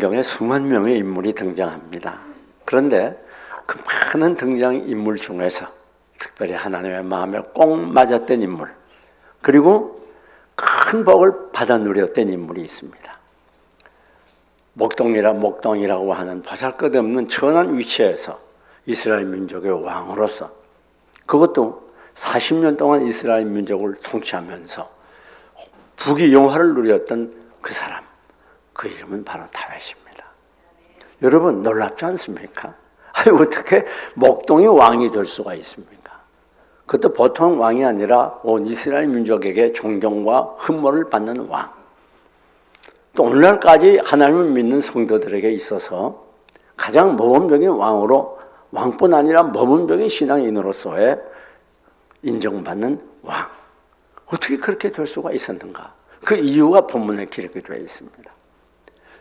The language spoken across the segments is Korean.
성경에 수만 명의 인물이 등장합니다. 그런데 그 많은 등장인물 중에서 특별히 하나님의 마음에 꼭 맞았던 인물, 그리고 큰 복을 받아 누렸던 인물이 있습니다. 목동이라고 하는 보잘것없는 천한 위치에서 이스라엘 민족의 왕으로서, 그것도 40년 동안 이스라엘 민족을 통치하면서 부귀 영화를 누렸던 그 사람, 그 이름은 바로 다윗입니다. 여러분 놀랍지 않습니까? 아니 어떻게 목동이 왕이 될 수가 있습니까? 그것도 보통 왕이 아니라 온 이스라엘 민족에게 존경과 흠모를 받는 왕. 또 오늘날까지 하나님을 믿는 성도들에게 있어서 가장 모범적인 왕으로, 왕뿐 아니라 모범적인 신앙인으로서의 인정받는 왕. 어떻게 그렇게 될 수가 있었는가? 그 이유가 본문에 기록이 되어 있습니다.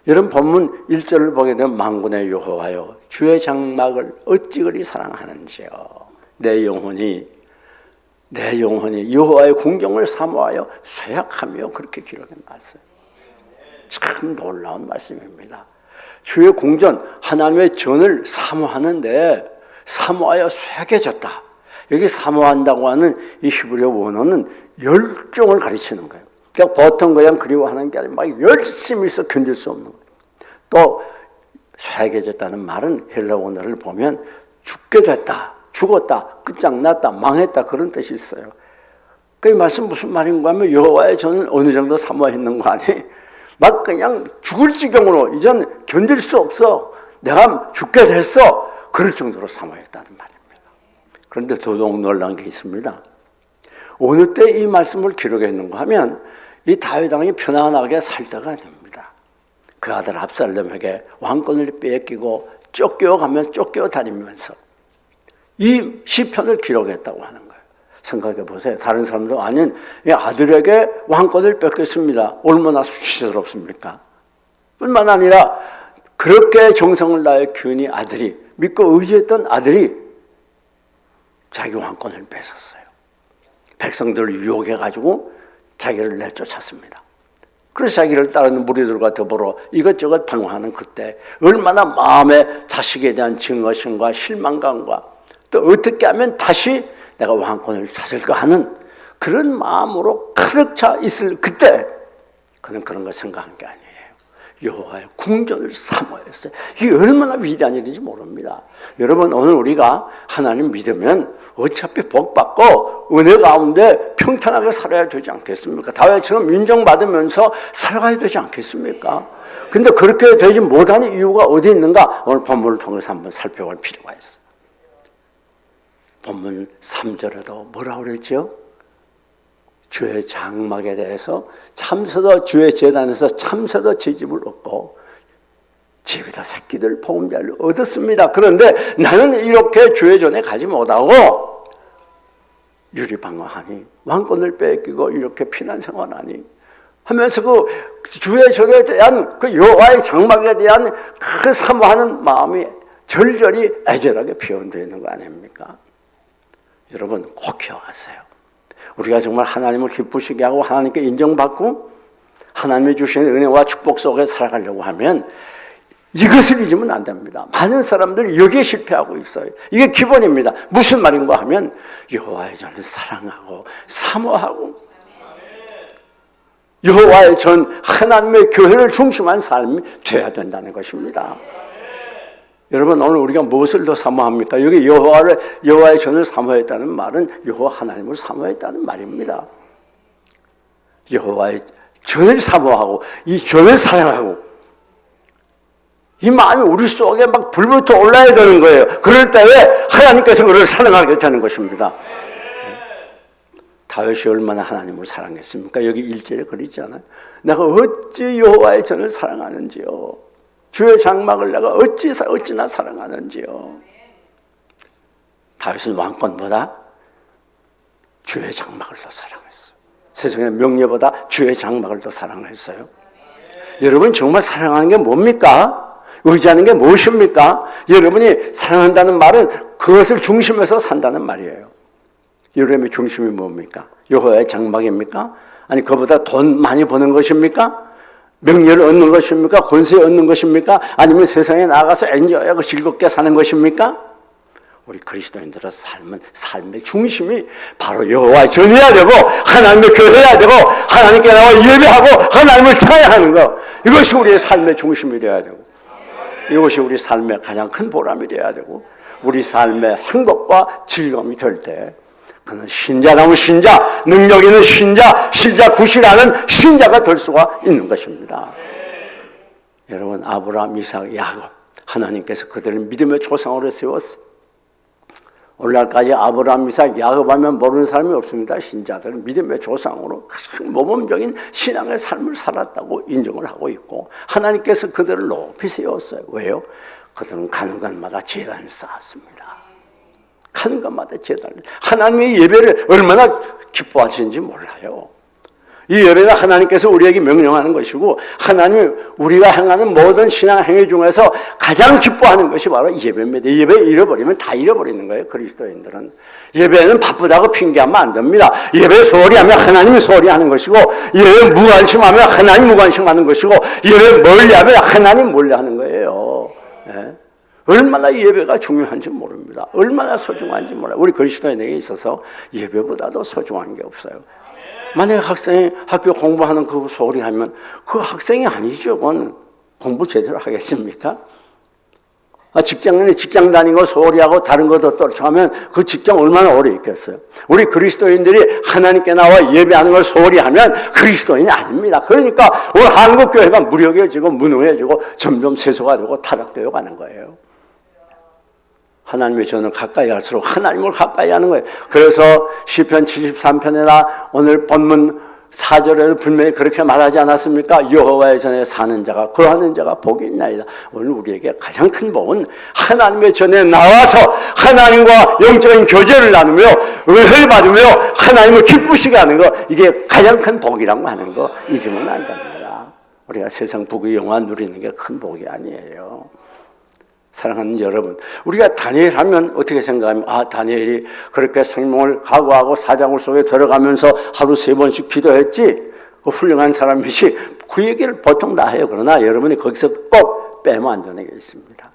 여러분 본문 1절을 보게 되면 만군의 여호와여 주의 장막을 어찌 그리 사랑하는지요. 내 영혼이 여호와의 궁경을 사모하여 쇠약하며, 그렇게 기록해 놨어요. 참 놀라운 말씀입니다. 주의 궁전, 하나님의 전을 사모하는데 사모하여 쇠약해졌다. 여기 사모한다고 하는 이 히브리어 원어는 열정을 가르치는 거예요. 그냥 보통 그냥 그리워하는 게 아니라 막 열심히 해서 견딜 수 없는 거예요. 또 쇠약해졌다는 말은 헬라 원어를 보면 죽게 됐다, 죽었다, 끝장났다, 망했다, 그런 뜻이 있어요. 그 말씀 무슨 말인가 하면 여호와의 전을 어느 정도 사모했는 거 아니? 막 그냥 죽을 지경으로 이젠 견딜 수 없어, 내가 죽게 됐어, 그럴 정도로 사모했다는 말입니다. 그런데 더더욱 놀라운 게 있습니다. 어느 때 이 말씀을 기록했는가 하면 이 다윗 왕이 편안하게 살다가 됩니다. 그 아들 압살롬에게 왕권을 빼앗기고 쫓겨 다니면서 이 시편을 기록했다고 하는 거예요. 생각해 보세요. 다른 사람도 아닌 이 아들에게 왕권을 뺏겼습니다. 얼마나 수치스럽습니까? 뿐만 아니라 그렇게 정성을 다해 키우니 아들이, 믿고 의지했던 아들이 자기 왕권을 뺏었어요. 백성들을 유혹해가지고 자기를 내쫓았습니다. 그래서 자기를 따르는 무리들과 더불어 이것저것 방황하는 그때 얼마나 마음에 자식에 대한 증오심과 실망감과 또 어떻게 하면 다시 내가 왕권을 찾을까 하는 그런 마음으로 가득 차 있을 그때 그는 그런 걸 생각한 게 아니에요. 여호와의 궁전을 사모했어요. 이게 얼마나 위대한 일인지 모릅니다. 여러분 오늘 우리가 하나님 믿으면 어차피 복받고 은혜 가운데 평탄하게 살아야 되지 않겠습니까? 다윗처럼 인정받으면서 살아가야 되지 않겠습니까? 근데 그렇게 되지 못하는 이유가 어디 있는가? 오늘 본문을 통해서 한번 살펴볼 필요가 있어요. 본문 3절에도 뭐라고 그랬죠? 주의 장막에 대해서 참새도, 주의 제단에서 참새도 제집을 얻고 집에다 새끼들 보금자리를 얻었습니다. 그런데 나는 이렇게 주의 전에 가지 못하고 유리방어하니, 왕권을 뺏기고 이렇게 피난 생활하니 하면서 그 주의 전에 대한 그 여호와의 장막에 대한 그 사모하는 마음이 절절히 애절하게 표현되어 있는 거 아닙니까? 여러분 꼭 기억하세요. 우리가 정말 하나님을 기쁘시게 하고 하나님께 인정받고 하나님이 주시는 은혜와 축복 속에 살아가려고 하면 이것을 잊으면 안 됩니다. 많은 사람들이 여기에 실패하고 있어요. 이게 기본입니다. 무슨 말인가 하면 여호와의 전을 사랑하고 사모하고 여호와의 전, 하나님의 교회를 중심한 삶이 되어야 된다는 것입니다. 여러분 오늘 우리가 무엇을 더 사모합니까? 여기 여호와의 전을 사모했다는 말은 여호와 하나님을 사모했다는 말입니다. 여호와의 전을 사모하고 이 전을 사랑하고 이 마음이 우리 속에 막 불부터 올라야 되는 거예요. 그럴 때에 하나님께서 그를 사랑하게 되는 것입니다. 다윗이 얼마나 하나님을 사랑했습니까? 여기 1절에 그랬잖아요. 내가 어찌 여호와의 전을 사랑하는지요. 주의 장막을 내가 어찌나 사랑하는지요. 다윗은 왕권보다 주의 장막을 더 사랑했어요. 세상의 명예보다 주의 장막을 더 사랑했어요. 여러분 정말 사랑하는 게 뭡니까? 의지하는 게 무엇입니까? 여러분이 사랑한다는 말은 그것을 중심에서 산다는 말이에요. 여러분의 중심이 뭡니까? 여호와의 장막입니까? 아니 그보다 돈 많이 버는 것입니까? 명예를 얻는 것입니까? 권세 얻는 것입니까? 아니면 세상에 나가서 엔joy하고 즐겁게 사는 것입니까? 우리 그리스도인들의 삶의 중심이 바로 여호와의 전해야 되고 하나님의 교회해야 되고 하나님께 나와 예배하고 하나님을 찬양하는 것, 이것이 우리의 삶의 중심이 되어야 되고 이것이 우리 삶의 가장 큰 보람이 되어야 되고 우리 삶의 행복과 즐거움이 될 때 그는 신자다운 신자, 능력 있는 신자, 신자 구실하는 신자가 될 수가 있는 것입니다. 여러분, 아브라함, 이삭, 야곱, 하나님께서 그들을 믿음의 조상으로 세웠어요. 오늘날까지 아브라함, 이삭, 야곱 하면 모르는 사람이 없습니다. 신자들은 믿음의 조상으로 가장 모범적인 신앙의 삶을 살았다고 인정을 하고 있고 하나님께서 그들을 높이 세웠어요. 왜요? 그들은 가는 곳마다 제단을 쌓았습니다. 가는 것마다 제단을. 하나님의 예배를 얼마나 기뻐하시는지 몰라요. 이 예배가 하나님께서 우리에게 명령하는 것이고 하나님이 우리가 행하는 모든 신앙 행위 중에서 가장 기뻐하는 것이 바로 예배입니다. 예배 잃어버리면 다 잃어버리는 거예요. 그리스도인들은. 예배는 바쁘다고 핑계하면 안 됩니다. 예배 소홀히 하면 하나님이 소홀히 하는 것이고 예배 무관심하면 하나님 무관심하는 것이고 예배 멀리하면 하나님 멀리하는 거예요. 네? 얼마나 예배가 중요한지 모릅니다. 얼마나 소중한지 몰라요. 우리 그리스도인에게 있어서 예배보다도 소중한 게 없어요. 만약에 학생이 학교 공부하는 그 소리 하면 그 학생이 아니죠. 그건 공부 제대로 하겠습니까? 직장인이 직장 다니고 소리하고 다른 것도 떨쳐하면 그 직장 얼마나 오래 있겠어요. 우리 그리스도인들이 하나님께 나와 예배하는 걸 소홀히 하면 그리스도인이 아닙니다. 그러니까 오늘 한국교회가 무력해지고 무능해지고 점점 세소가 되고 타락되어 가는 거예요. 하나님의 전을 가까이 할수록 하나님을 가까이 하는 거예요. 그래서 시편 73편에나 오늘 본문 4절에도 분명히 그렇게 말하지 않았습니까? 여호와의 전에 사는 자가 거하는 자가 복이 있나이다. 오늘 우리에게 가장 큰 복은 하나님의 전에 나와서 하나님과 영적인 교제를 나누며 은혜를 받으며 하나님을 기쁘시게 하는 거, 이게 가장 큰 복이라고 하는 거 잊으면 안 됩니다. 우리가 세상 복의 영화 누리는 게 큰 복이 아니에요. 사랑하는 여러분, 우리가 다니엘 하면 어떻게 생각하면 다니엘이 그렇게 생명을 각오하고 사자굴 속에 들어가면서 하루 3번씩 기도했지, 그 훌륭한 사람이지, 그 얘기를 보통 다 해요. 그러나 여러분이 거기서 꼭 빼면 안 되는 게 있습니다.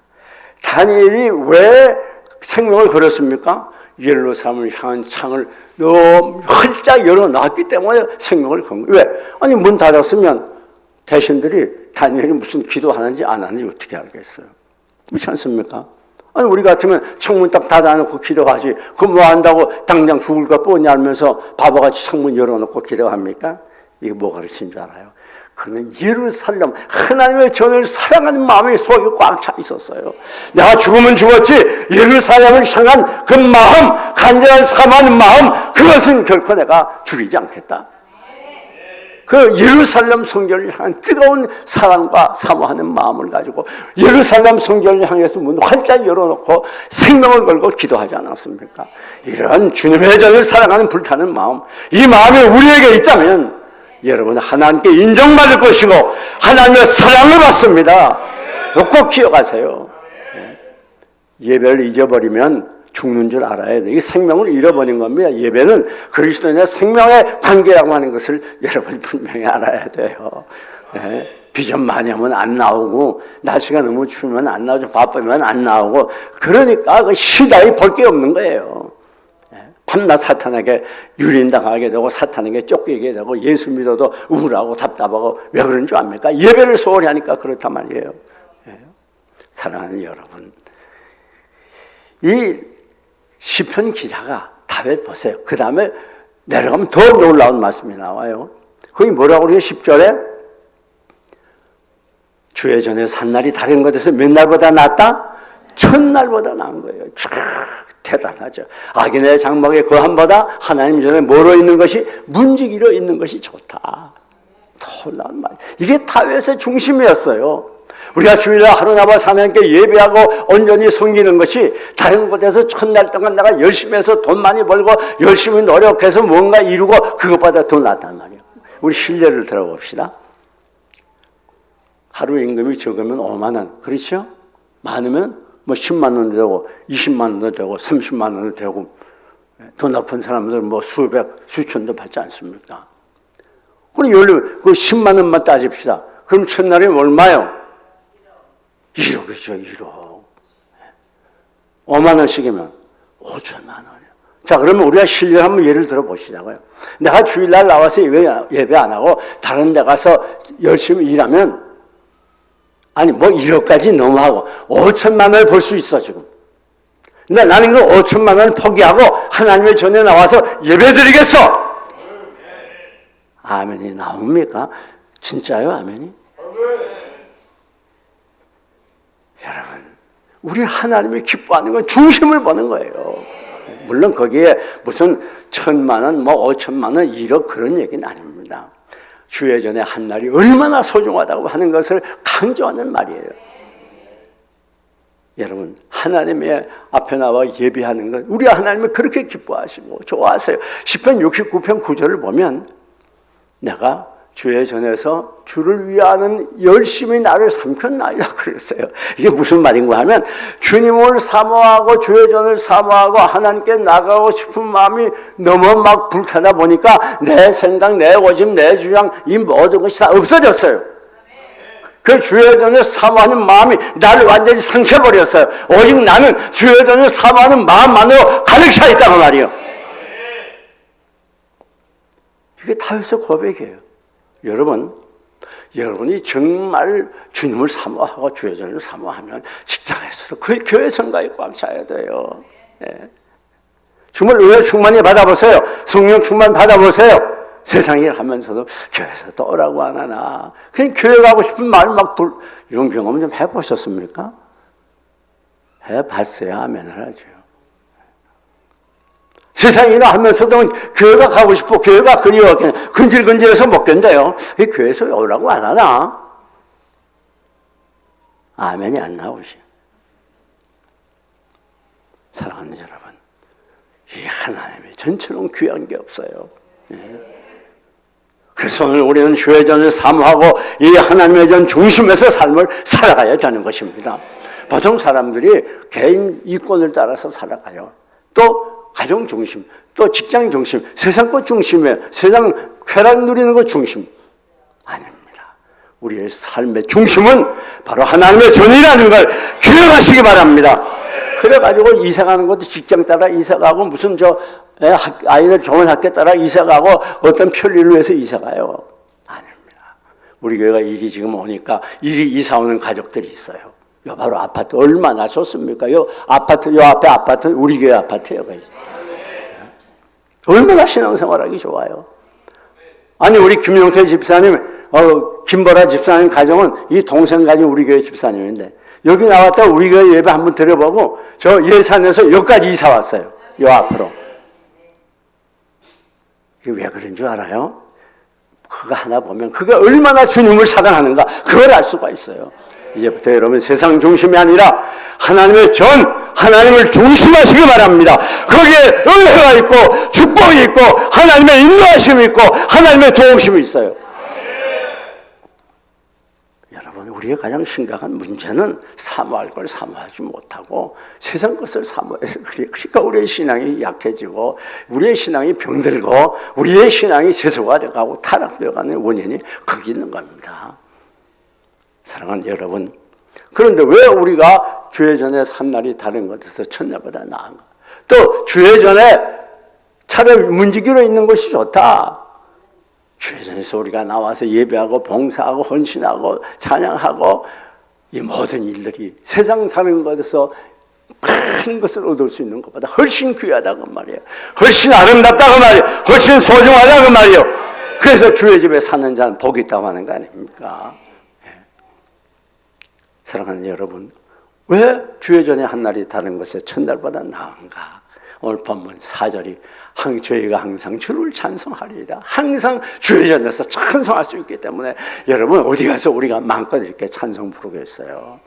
다니엘이 왜 생명을 걸었습니까? 예루살렘을 향한 창을 너무 활짝 열어놨기 때문에 생명을 건 거예요. 왜? 아니 문 닫았으면 대신들이 다니엘이 무슨 기도하는지 안 하는지 어떻게 알겠어요? 그렇지 않습니까? 아니 우리 같으면 창문 딱 닫아놓고 기도하지, 그 뭐 한다고 당장 죽을까 뻔히 알면서 바보같이 창문 열어놓고 기도합니까? 이게 뭐 가르친 줄 알아요? 그는 예루살렘, 하나님의 전을 사랑하는 마음이 속에 꽉 차 있었어요. 내가 죽으면 죽었지 예루살렘을 향한 그 마음, 간절한 사모하는 마음, 그것은 결코 내가 죽이지 않겠다. 그 예루살렘 성전을 향한 뜨거운 사랑과 사모하는 마음을 가지고 예루살렘 성전을 향해서 문 활짝 열어놓고 생명을 걸고 기도하지 않았습니까? 이런 주님의 전을 사랑하는 불타는 마음, 이 마음이 우리에게 있다면 여러분 하나님께 인정받을 것이고 하나님의 사랑을 받습니다. 꼭 기억하세요. 예배를 잊어버리면 죽는 줄 알아야 돼. 이게 생명을 잃어버린 겁니다. 예배는 그리스도인의 생명의 관계라고 하는 것을 여러분이 분명히 알아야 돼요. 비전 많이 하면 안 나오고, 날씨가 너무 추우면 안 나오고, 바쁘면 안 나오고, 그러니까 그 시달이 볼 게 없는 거예요. 밤낮 사탄에게 유린당하게 되고 사탄에게 쫓기게 되고 예수 믿어도 우울하고 답답하고 왜 그런 줄 압니까? 예배를 소홀히 하니까 그렇단 말이에요. 사랑하는 여러분, 이 시편 기자가 답을 보세요. 그 다음에 내려가면 더 놀라운 말씀이 나와요. 거기 뭐라고 그래요? 10절에 주의 전에 산 날이 다른 것에서 몇 날보다 낫다? 첫날보다 나은 거예요. 대단하죠. 악인의 장막의 거함보다 하나님 전에 뭐로 있는 것이, 문지기로 있는 것이 좋다. 놀라운 말. 이게 다윗의 중심이었어요. 우리가 주일날 하루나바 하나님께 예배하고 온전히 섬기는 것이 다른 곳에서 첫날 동안 내가 열심히 해서 돈 많이 벌고 열심히 노력해서 뭔가 이루고 그것보다 더 낫단 말이에요. 우리 실례를 들어봅시다. 하루 임금이 적으면 5만 원, 그렇죠? 많으면 뭐 10만 원도 되고 20만 원도 되고 30만 원도 되고, 돈 높은 사람들 뭐 수백, 수천도 받지 않습니까? 그럼 그 10만 원만 따집시다. 그럼 첫날이 얼마요? 1억이죠, 1억. 5만 원씩이면 5천만 원이요. 자, 그러면 우리가 실력 한번 예를 들어 보시자고요. 내가 주일날 나와서 예배 안 하고 다른 데 가서 열심히 일하면, 아니, 뭐 1억까지 너무 하고 5천만 원을 벌 수 있어, 지금. 근데 나는 그 5천만 원을 포기하고 하나님의 전에 나와서 예배 드리겠어. 아멘이 나옵니까? 진짜요, 아멘이? 여러분, 우리 하나님이 기뻐하는 건 중심을 보는 거예요. 물론 거기에 무슨 1,000만 원, 뭐 5천만 원, 1억 그런 얘기는 아닙니다. 주의 전에 한 날이 얼마나 소중하다고 하는 것을 강조하는 말이에요. 여러분, 하나님의 앞에 나와 예배하는 것, 우리 하나님은 그렇게 기뻐하시고 좋아하세요. 시편 69편 9절을 보면 내가 주의 전에서 주를 위하는 열심히 나를 삼켰나이다 그랬어요. 이게 무슨 말인가 하면 주님을 사모하고 주의 전을 사모하고 하나님께 나가고 싶은 마음이 너무 막 불타다 보니까 내 생각, 내 고집, 내 주장 이 모든 것이 다 없어졌어요. 그 주의 전을 사모하는 마음이 나를 완전히 삼켜버렸어요. 오직 나는 주의 전을 사모하는 마음만으로 가득 차 있다고 말이에요. 이게 다윗의 고백이에요. 여러분이 정말 주님을 사모하고 주의 전을 사모하면 직장에서도 그 교회 성가에 꽉 차야 돼요. 네. 정말 의회 충만히 받아보세요. 성령 충만 받아보세요. 세상 일 하면서도 교회에서 또 오라고 안 하나. 그냥 교회 가고 싶은 마음이 이런 경험 좀 해보셨습니까? 해봤어야 아멘을 하죠. 세상 일을 하면서도 교회가 가고 싶고 교회가 그리워 근질근질해서 못 견뎌요. 이 교회에서 오라고 안 하나? 아멘이 안 나오지. 사랑하는 여러분, 이 하나님이 전처럼 귀한 게 없어요. 그래서 오늘 우리는 주의 전을 사모하고 이 하나님의 전 중심에서 삶을 살아가야 되는 것입니다. 보통 사람들이 개인 이권을 따라서 살아가요. 또 가정 중심, 또 직장 중심, 세상 것 중심이에요. 세상 쾌락 누리는 것 중심. 아닙니다. 우리의 삶의 중심은 바로 하나님의 전이라는 걸 기억하시기 바랍니다. 그래가지고 이사가는 것도 직장 따라 이사가고 무슨 아이들 좋은 학교 따라 이사가고 어떤 편리를 위해서 이사가요. 아닙니다. 우리 교회가 일이 지금 오니까 일이 이사 오는 가족들이 있어요. 요 바로 아파트 얼마나 좋습니까? 요 아파트, 요 앞에 아파트 우리 교회 아파트예요. 얼마나 신앙생활하기 좋아요. 아니 우리 김용태 집사님, 김보라 집사님 가정은 이 동생 가진 우리 교회 집사님인데 여기 나왔다 우리 교회 예배 한번 드려보고 저 예산에서 여기까지 이사 왔어요. 요 앞으로. 이게 왜 그런 줄 알아요? 그거 하나 보면 그가 얼마나 주님을 사랑하는가 그걸 알 수가 있어요. 이제부터 여러분 세상 중심이 아니라 하나님의 전, 하나님을 중심하시기 바랍니다. 거기에 은혜가 있고 축복이 있고 하나님의 인도하심이 있고 하나님의 도우심이 있어요. 여러분 우리의 가장 심각한 문제는 사모할 걸 사모하지 못하고 세상 것을 사모해서 그러니까 우리의 신앙이 약해지고 우리의 신앙이 병들고 우리의 신앙이 세소가 되어가고 타락되어가는 원인이 거기 있는 겁니다. 사랑하는 여러분, 그런데 왜 우리가 주의 전에 산 날이 다른 것에서 첫날보다 나은가? 또 주의 전에 차라리 문지기로 있는 것이 좋다. 주의 전에서 우리가 나와서 예배하고 봉사하고 헌신하고 찬양하고 이 모든 일들이 세상 사는 것에서 큰 것을 얻을 수 있는 것보다 훨씬 귀하다고 말이에요. 훨씬 아름답다고 말이에요. 훨씬 소중하다고 말이에요. 그래서 주의 집에 사는 자는 복이 있다고 하는 거 아닙니까? 사랑하는 여러분, 왜 주의 전에 한 날이 다른 것에 첫날보다 나은가? 오늘 본문 4절이 저희가 항상 주를 찬송하리이다. 항상 주의 전에서 찬송할 수 있기 때문에 여러분 어디 가서 우리가 마음껏 이렇게 찬송 부르겠어요?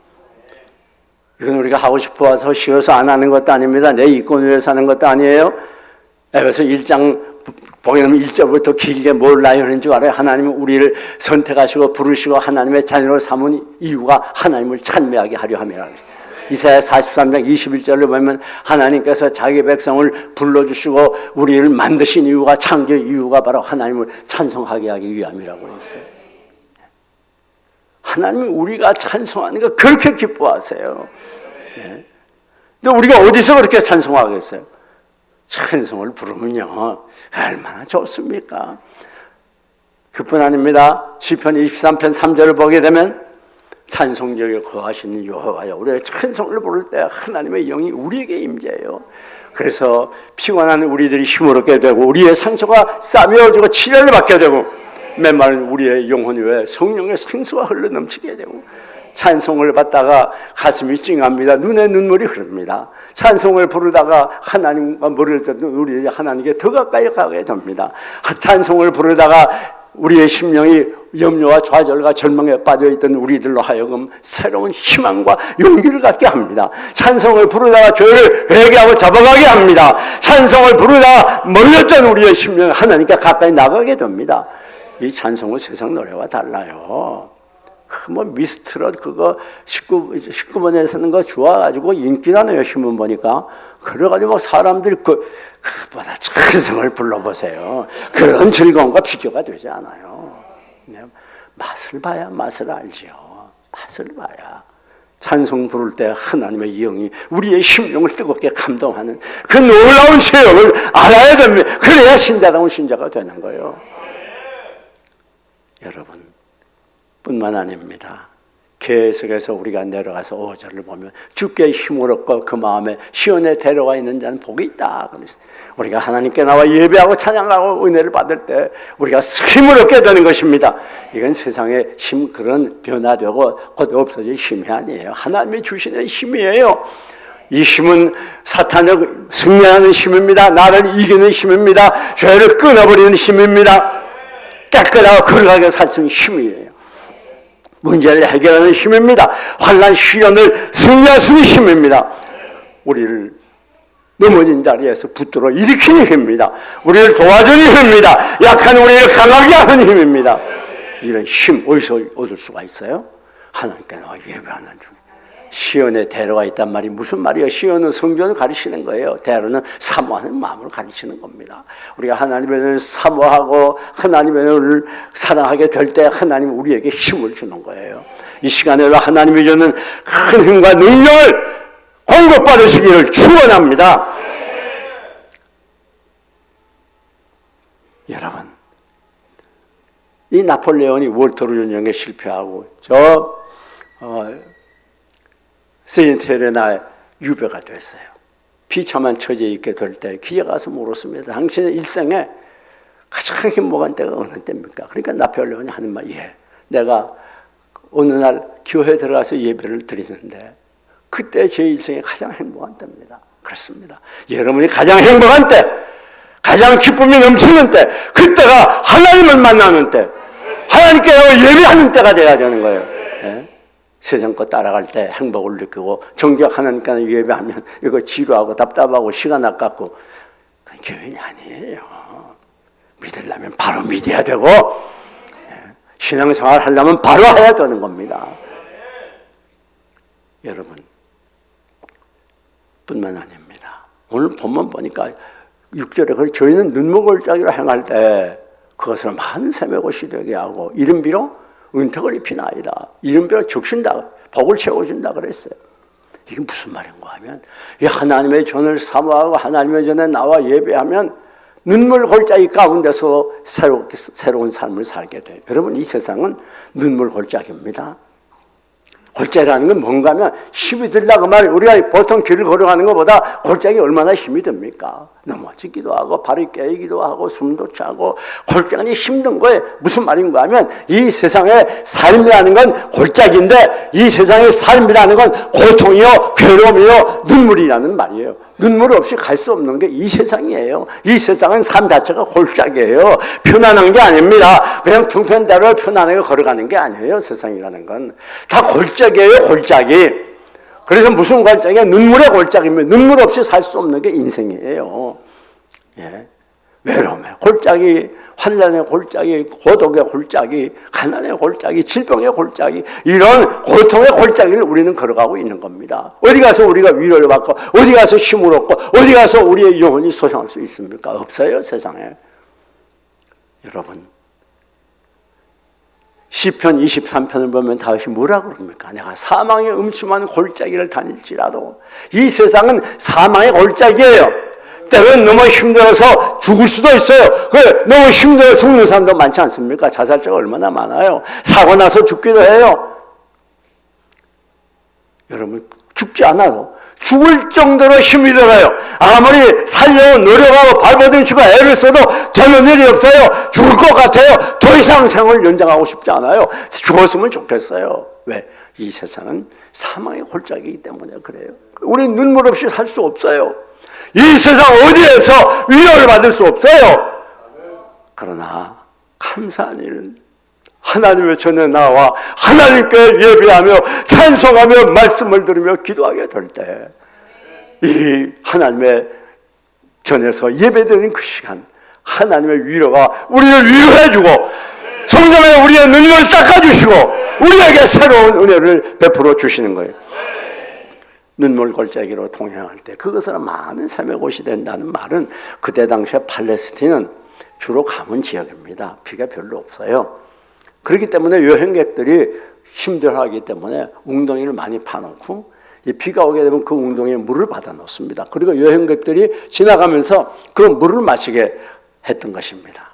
이건 우리가 하고 싶어서 쉬어서 안 하는 것도 아닙니다. 내 이권 위에 사는 것도 아니에요. 에베소 1장 보면 1절부터 길게 뭘 나열하는 줄 알아요? 하나님은 우리를 선택하시고 부르시고 하나님의 자녀로 삼은 이유가 하나님을 찬미하게 하려 함이라. 이사야 43장 21절을 보면 하나님께서 자기 백성을 불러주시고 우리를 만드신 이유가 창조 이유가 바로 하나님을 찬송하게 하기 위함이라고 했어요. 하나님이 우리가 찬송하는 거 그렇게 기뻐하세요. 예. 근데 우리가 어디서 그렇게 찬송하겠어요? 찬송을 부르면요 얼마나 좋습니까? 그뿐 아닙니다. 시편 23편 3절을 보게 되면 찬송적에 거하시는 여호와여, 우리가 찬송을 부를 때 하나님의 영이 우리에게 임재해요. 그래서 피곤한 우리들이 힘을 얻게 되고 우리의 상처가 싸매어지고 치료를 받게 되고 메마른 우리의 영혼 위에 성령의 생수가 흘러넘치게 되고 찬송을 받다가 가슴이 찡합니다. 눈에 눈물이 흐릅니다. 찬송을 부르다가 하나님과 머리를 듣는 우리 하나님께 더 가까이 가게 됩니다. 찬송을 부르다가 우리의 심령이 염려와 좌절과 절망에 빠져있던 우리들로 하여금 새로운 희망과 용기를 갖게 합니다. 찬송을 부르다가 죄를 회개하고 잡아가게 합니다. 찬송을 부르다가 멀어졌던 우리의 심령이 하나님께 가까이 나가게 됩니다. 이 찬송은 세상 노래와 달라요. 뭐 미스트롯 그거 19번에 쓰는 거 좋아가지고 인기라네요. 신문 보니까. 그래가지고 사람들이 그보다 찬송을 불러보세요. 그런 즐거움과 비교가 되지 않아요. 맛을 봐야 맛을 알지요. 맛을 봐야. 찬송 부를 때 하나님의 영이 우리의 심령을 뜨겁게 감동하는 그 놀라운 체험을 알아야 됩니다. 그래야 신자다운 신자가 되는 거예요. 여러분 뿐만 아닙니다. 계속해서 우리가 내려가서 5절을 보면 주께 힘을 얻고 그 마음에 시온에 데려가 있는 자는 복이 있다. 우리가 하나님께 나와 예배하고 찬양하고 은혜를 받을 때 우리가 힘을 얻게 되는 것입니다. 이건 세상의 힘 그런 변화되고 곧 없어질 힘이 아니에요. 하나님이 주시는 힘이에요. 이 힘은 사탄을 승리하는 힘입니다. 나를 이기는 힘입니다. 죄를 끊어버리는 힘입니다. 깨끗하고 거룩하게 살 수 있는 힘이에요. 문제를 해결하는 힘입니다. 환난 시련을 승리할 수 있는 힘입니다. 우리를 넘어진 자리에서 붙들어 일으키는 힘입니다. 우리를 도와주는 힘입니다. 약한 우리를 강하게 하는 힘입니다. 이런 힘 어디서 얻을 수가 있어요? 하나님께 나와 예배하는 중에 시온에 데려가 있단 말이 무슨 말이에요? 시온은 성전을 가리키는 거예요. 데려는 사모하는 마음을 가리키는 겁니다. 우리가 하나님의 은혜를 사모하고 하나님의 은혜를 사랑하게 될 때 하나님은 우리에게 힘을 주는 거예요. 이 시간에도 하나님이 주는 큰 힘과 능력을 공급받으시기를 축원합니다. 여러분, 이 나폴레온이 월터루 전쟁에 실패하고 세인트 헬레나 유배가 됐어요. 비참한 처지에 있게 될 때 기자 가서 물었습니다. 당신의 일생에 가장 행복한 때가 어느 때입니까? 그러니까 나폴레온이 하는 말, 내가 어느 날 교회에 들어가서 예배를 드리는데 그때 제 일생에 가장 행복한 때입니다. 그렇습니다. 여러분이 가장 행복한 때, 가장 기쁨이 넘치는 때, 그때가 하나님을 만나는 때, 하나님께 예배하는 때가 돼야 되는 거예요. 네? 세상 거 따라갈 때 행복을 느끼고 정작 하나님께 예배하면 이거 지루하고 답답하고 시간 아깝고 그건 교인이 아니에요. 믿으려면 바로 믿어야 되고 신앙생활 하려면 바로 해야 되는 겁니다. 여러분 뿐만 아닙니다. 오늘 본문 보니까 6절에 저희는 눈목을짜기로 행할 때 그것을 많은 셈의 것이 되게 하고 이른비로 은택을 입히나이다. 이른비로 적신다. 복을 채워준다 그랬어요. 이게 무슨 말인가 하면 이 하나님의 전을 사모하고 하나님의 전에 나와 예배하면 눈물 골짜기 가운데서 새로운 삶을 살게 돼요. 여러분 이 세상은 눈물 골짜기입니다. 골짜기라는 건 뭔가 하면 힘이 들다고 말이에요. 우리가 보통 길을 걸어가는 것보다 골짜기 얼마나 힘이 듭니까? 넘어지기도 하고 발이 깨이기도 하고 숨도 차고 골짜기 힘든 거에 무슨 말인가 하면 이 세상의 삶이라는 건 골짜기인데 이 세상의 삶이라는 건 고통이요 괴로움이요 눈물이라는 말이에요. 눈물 없이 갈 수 없는 게 이 세상이에요. 이 세상은 삶 자체가 골짜기예요. 편안한 게 아닙니다. 그냥 평편대로 편안하게 걸어가는 게 아니에요. 세상이라는 건 다 골짜기예요. 골짜기. 그래서 무슨 골짜기야? 눈물의 골짜기입니다. 눈물 없이 살 수 없는 게 인생이에요. 예. 외로움의 골짜기, 환난의 골짜기, 고독의 골짜기, 가난의 골짜기, 질병의 골짜기, 이런 고통의 골짜기를 우리는 걸어가고 있는 겁니다. 어디 가서 우리가 위로를 받고 어디 가서 힘을 얻고 어디 가서 우리의 영혼이 소생할 수 있습니까? 없어요, 세상에. 여러분, 시편 23편을 보면 다윗이 뭐라고 그럽니까? 내가 사망의 음침한 골짜기를 다닐지라도. 이 세상은 사망의 골짜기예요. 때로는 너무 힘들어서 죽을 수도 있어요. 너무 힘들어 죽는 사람도 많지 않습니까? 자살자가 얼마나 많아요. 사고 나서 죽기도 해요. 여러분, 죽지 않아도 죽을 정도로 힘이 들어요. 아무리 살려고 노력하고 발버둥치고 애를 써도 되는 일이 없어요. 죽을 것 같아요. 더 이상 생을 연장하고 싶지 않아요. 죽었으면 좋겠어요. 왜? 이 세상은 사망의 골짜기이기 때문에 그래요. 우리 눈물 없이 살 수 없어요. 이 세상 어디에서 위로를 받을 수 없어요. 그러나 감사한 일은 하나님의 전에 나와 하나님께 예배하며 찬송하며 말씀을 들으며 기도하게 될 때 이 하나님의 전에서 예배드리는 그 시간, 하나님의 위로가 우리를 위로해주고 성령에 우리의 눈물을 닦아주시고 우리에게 새로운 은혜를 베풀어 주시는 거예요. 눈물 골짜기로 통행할 때 그것은 많은 삶의 곳이 된다는 말은 그때 당시에 팔레스틴은 주로 가문 지역입니다. 비가 별로 없어요. 그렇기 때문에 여행객들이 힘들어하기 때문에 웅덩이를 많이 파놓고 비가 오게 되면 그 웅덩이에 물을 받아 놓습니다. 그리고 여행객들이 지나가면서 그 물을 마시게 했던 것입니다.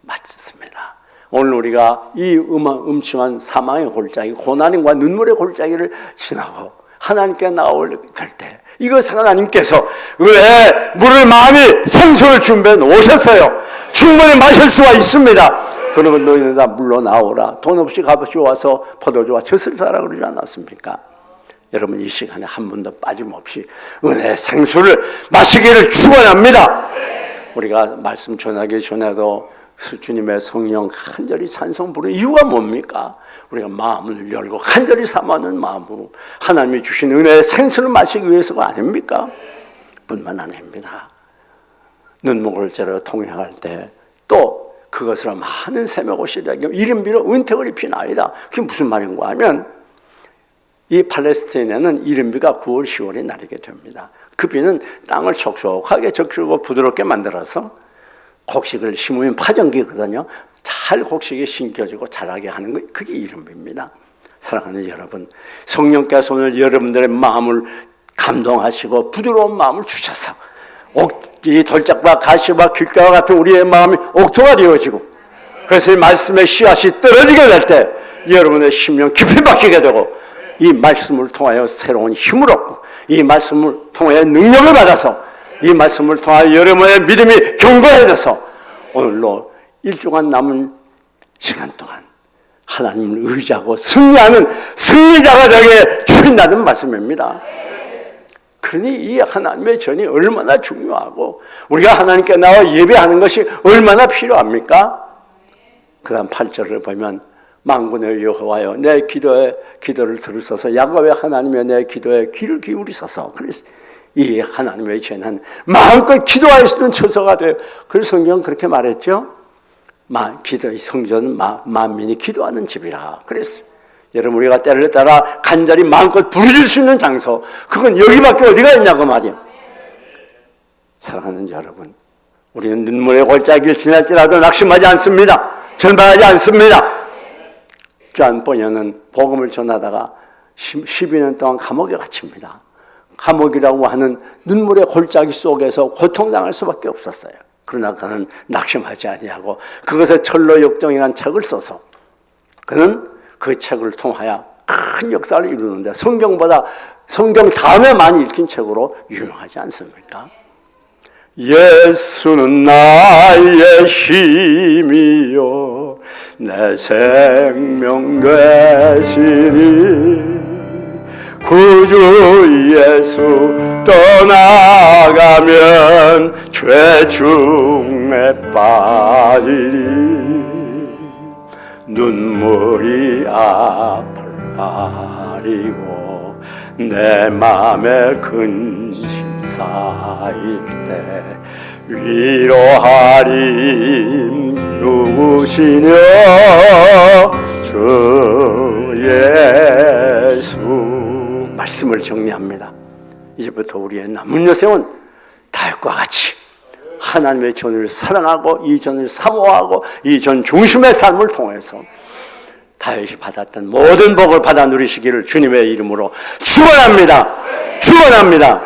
맞습니다. 오늘 우리가 이 음침한 사망의 골짜기, 고난과 눈물의 골짜기를 지나고 하나님께 나올 때 이것을 하나님께서 왜 물을 많이 생수를 준비해 놓으셨어요. 충분히 마실 수가 있습니다. 그러면 너희는 다 물러 나오라. 돈 없이 값없이 와서 포도주와 젖을 사라 그러지 않았습니까? 여러분 이 시간에 한 번도 빠짐없이 은혜 생수를 마시기를 축원합니다. 우리가 말씀 전하기 전에도 주님의 성령 간절히 찬송 부르는 이유가 뭡니까? 우리가 마음을 열고 간절히 사모하는 마음으로 하나님이 주신 은혜의 생수를 마시기 위해서가 아닙니까? 뿐만 아닙니다. 눈물골짜기로 통행할 때 또 그것으로 많은 샘의 곳이 되게 이른비로 은택을 입히나이다. 그게 무슨 말인가 하면 이 팔레스타인에는 이른비가 9월, 10월에 나리게 됩니다. 그 비는 땅을 촉촉하게 적시고 부드럽게 만들어서 곡식을 심으면 파전기거든요. 잘 곡식이 심겨지고 자라게 하는 거 그게 이른비입니다. 사랑하는 여러분, 성령께서 오늘 여러분들의 마음을 감동하시고 부드러운 마음을 주셔서 이 돌짝과 가시와 귓가와 같은 우리의 마음이 옥토가 되어지고 그래서 이 말씀의 씨앗이 떨어지게 될 때 여러분의 심령 깊이 박히게 되고 이 말씀을 통하여 새로운 힘을 얻고 이 말씀을 통하여 능력을 받아서 이 말씀을 통하여 여러분의 믿음이 견고해져서 오늘로 일주간 남은 시간 동안 하나님을 의지하고 승리하는 승리자가 되게 주신다는 말씀입니다. 그러니 이 하나님의 전이 얼마나 중요하고 우리가 하나님께 나와 예배하는 것이 얼마나 필요합니까? 그 다음 8절을 보면 만군의 여호와여 내 기도를 들으소서 야곱의 하나님의 내 기도에 귀를 기울이소서. 그래서 이 하나님의 죄는 마음껏 기도할 수 있는 처소가 돼요. 그래서 성경은 그렇게 말했죠. 성전은 만민이 기도하는 집이라. 그래서 여러분 우리가 때를 따라 간절히 마음껏 부르실 수 있는 장소 그건 여기밖에 어디가 있냐고 말이에요. 사랑하는 여러분, 우리는 눈물의 골짜기를 지날지라도 낙심하지 않습니다. 절망하지 않습니다. 존 버녀는 복음을 전하다가 12년 동안 감옥에 갇힙니다. 감옥이라고 하는 눈물의 골짜기 속에서 고통당할 수밖에 없었어요. 그러나 그는 낙심하지 아니하고 그것에 철로 역정이라는 책을 써서 그는 그 책을 통하여 큰 역사를 이루는데 성경 다음에 많이 읽힌 책으로 유명하지 않습니까? 예수는 나의 힘이요 내 생명 되시니 구주 예수 떠나가면 죄중에 빠지리 눈물이 앞을 가리고 내 맘에 근심 쌓일 때 위로하리 누구시냐 주 예수. 말씀을 정리합니다. 이제부터 우리의 남은 여생은 다윗과 같이 하나님의 전을 사랑하고 이 전을 사모하고 이 전 중심의 삶을 통해서 다윗이 받았던 모든 복을 받아 누리시기를 주님의 이름으로 축원합니다. 축원합니다.